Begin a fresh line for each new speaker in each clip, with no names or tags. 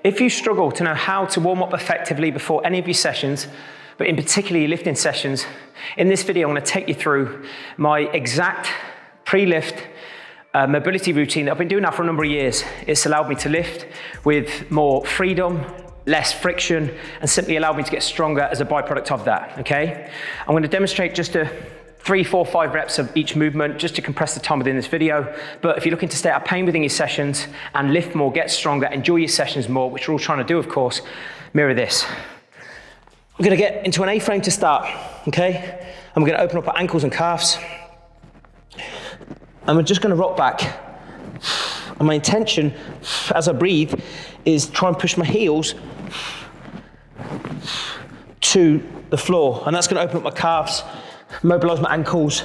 if you struggle to know how to warm up effectively before any of your sessions, but in particular your lifting sessions, in this video I'm going to take you through my exact pre-lift mobility routine that I've been doing now for a number of years. It's allowed me to lift with more freedom, less friction, and simply allowed me to get stronger as a byproduct of that, okay? I'm going to demonstrate just 3, 4, 5 reps of each movement just to compress the time within this video. But if you're looking to stay out of pain within your sessions and lift more, get stronger, enjoy your sessions more, which we're all trying to do, of course, mirror this. We're going to get into an A-frame to start, okay? And we're going to open up our ankles and calves. And we're just going to rock back. And my intention, as I breathe, is try and push my heels to the floor. And that's going to open up my calves, mobilize my ankles,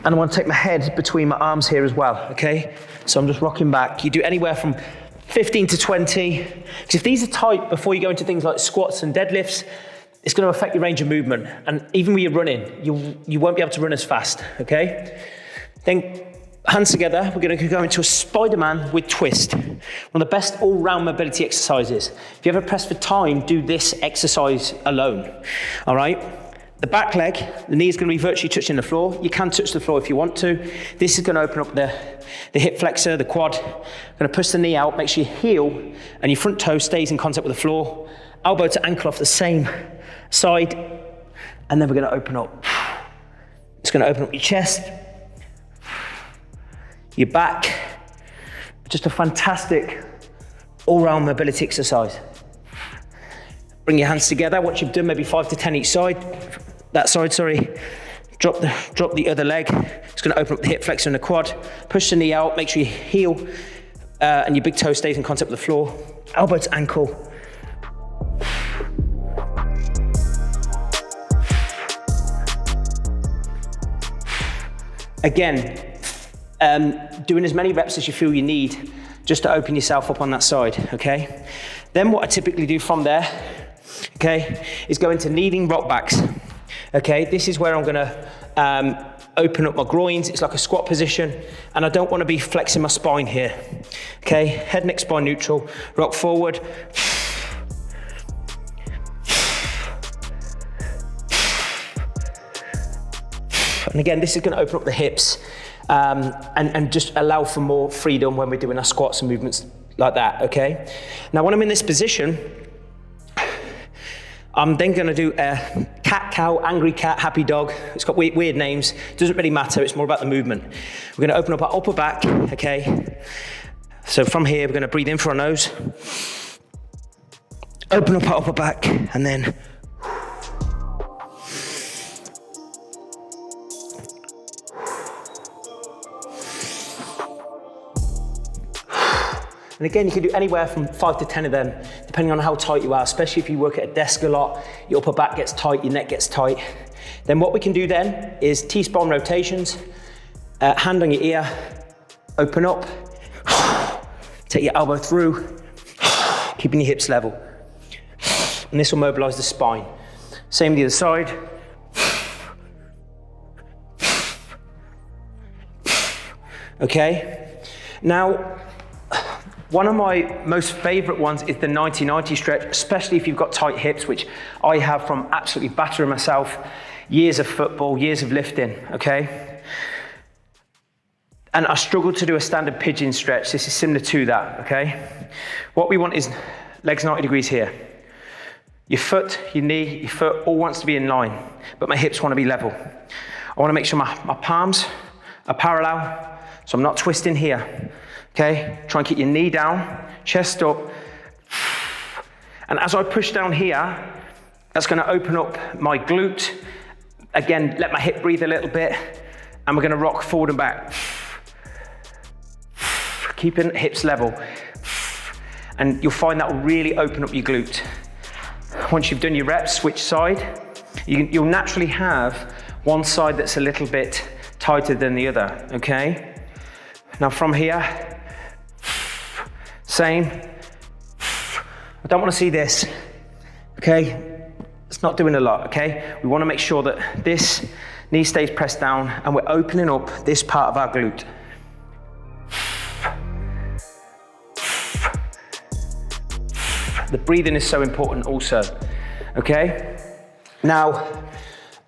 and I want to take my head between my arms here as well, okay? So I'm just rocking back. You do anywhere from 15 to 20, because if these are tight before you go into things like squats and deadlifts, it's going to affect your range of movement. And even when you're running, you won't be able to run as fast, okay? Then hands together, we're going to go into a Spider-Man with twist. One of the best all-round mobility exercises. If you ever press for time, do this exercise alone, all right? The back leg, the knee is going to be virtually touching the floor. You can touch the floor if you want to. This is going to open up the hip flexor, the quad. Going to push the knee out, make sure your heel and your front toe stays in contact with the floor. Elbow to ankle off the same side. And then we're going to open up. It's going to open up your chest, your back. Just a fantastic all-round mobility exercise. Bring your hands together. Once you've done maybe 5 to 10 each side, drop the other leg. It's going to open up the hip flexor and the quad. Push the knee out. Make sure your heel and your big toe stays in contact with the floor. Elbow to ankle. Again, doing as many reps as you feel you need just to open yourself up on that side, okay? Then what I typically do from there, okay, is go into kneeling rock backs. Okay, this is where I'm gonna open up my groins. It's like a squat position, and I don't want to be flexing my spine here. Okay, head, neck, spine neutral, rock forward. And again, this is gonna open up the hips and just allow for more freedom when we're doing our squats and movements like that, okay? Now, when I'm in this position, I'm then going to do a cat, cow, angry cat, happy dog. It's got weird names. Doesn't really matter. It's more about the movement. We're going to open up our upper back, okay? So from here, we're going to breathe in through our nose. Open up our upper back, and then and again, you can do anywhere from 5 to 10 of them, depending on how tight you are, especially if you work at a desk a lot, your upper back gets tight, your neck gets tight. Then what we can do then is T-spine rotations, hand on your ear, open up, take your elbow through, keeping your hips level. And this will mobilize the spine. Same the other side. Okay, now, one of my most favorite ones is the 90-90 stretch, especially if you've got tight hips, which I have from absolutely battering myself, years of football, years of lifting, okay? And I struggle to do a standard pigeon stretch. This is similar to that, okay? What we want is legs 90 degrees here. Your foot, your knee, your foot all wants to be in line, but my hips want to be level. I want to make sure my palms are parallel, so I'm not twisting here. Okay, try and keep your knee down, chest up. And as I push down here, that's going to open up my glute. Again, let my hip breathe a little bit. And we're going to rock forward and back. Keeping hips level. And you'll find that will really open up your glute. Once you've done your reps, switch side. You'll naturally have one side that's a little bit tighter than the other, okay? Now from here, same. I don't want to see this, okay? It's not doing a lot, okay? We want to make sure that this knee stays pressed down and we're opening up this part of our glute. The breathing is so important also, okay? Now,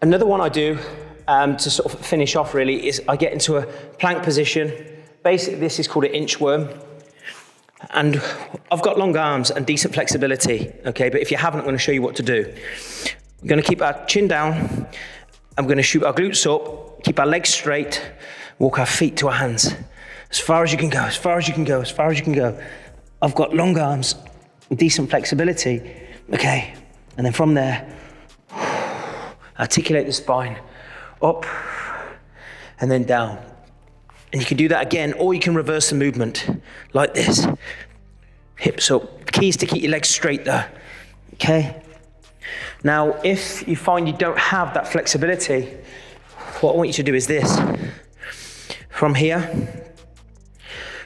another one I do to sort of finish off really is I get into a plank position. Basically, this is called an inchworm. And I've got long arms and decent flexibility, okay? But if you haven't, I'm gonna show you what to do. We're gonna keep our chin down. I'm gonna shoot our glutes up, keep our legs straight, walk our feet to our hands. As far as you can go, as far as you can go, as far as you can go. I've got long arms, decent flexibility, okay? And then from there, articulate the spine, up and then down. And you can do that again, or you can reverse the movement like this. Hips up. The key is to keep your legs straight there, okay? Now, if you find you don't have that flexibility, what I want you to do is this. From here,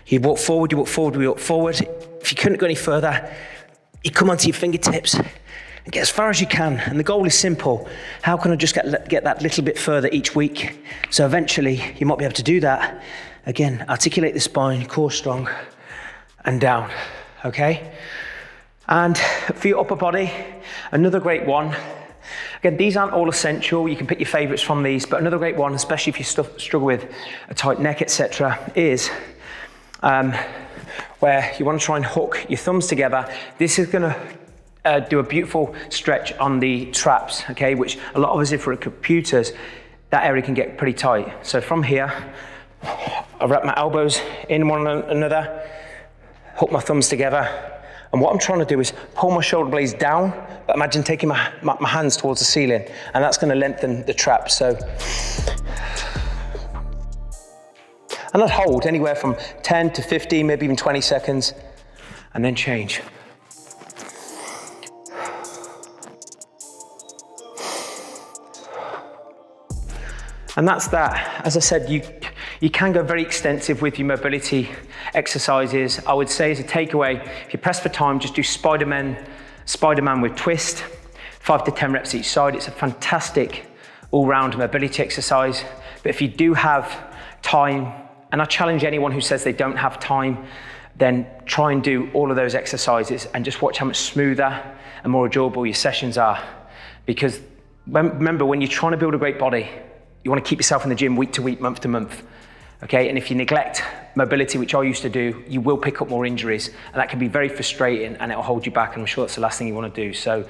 you walk forward, you walk forward, you walk forward. If you couldn't go any further, you come onto your fingertips and get as far as you can. And the goal is simple. How can I just get that little bit further each week? So eventually, you might be able to do that. Again, articulate the spine, core strong, and down, okay? And for your upper body, another great one. Again, these aren't all essential. You can pick your favorites from these, but another great one, especially if you struggle with a tight neck, etc., is where you want to try and hook your thumbs together. This is going to do a beautiful stretch on the traps, okay, which a lot of us, if we're at computers, that area can get pretty tight. So from here, I wrap my elbows in one another, hook my thumbs together, and what I'm trying to do is pull my shoulder blades down, but imagine taking my hands towards the ceiling, and that's going to lengthen the trap. So, and I'd hold anywhere from 10 to 15, maybe even 20 seconds, and then change. And that's that. As I said, you can go very extensive with your mobility exercises. I would say as a takeaway, if you press for time, just do Spider-Man with twist, 5 to 10 reps each side. It's a fantastic all-round mobility exercise. But if you do have time, and I challenge anyone who says they don't have time, then try and do all of those exercises and just watch how much smoother and more enjoyable your sessions are. Because remember, when you're trying to build a great body, you want to keep yourself in the gym week to week, month to month, okay? And if you neglect mobility, which I used to do, you will pick up more injuries, and that can be very frustrating, and it'll hold you back, and I'm sure that's the last thing you want to do. So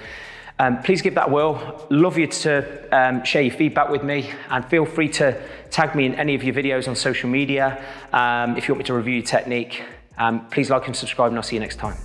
please give that a whirl. Love you to share your feedback with me, and feel free to tag me in any of your videos on social media. If you want me to review your technique, please like and subscribe, and I'll see you next time.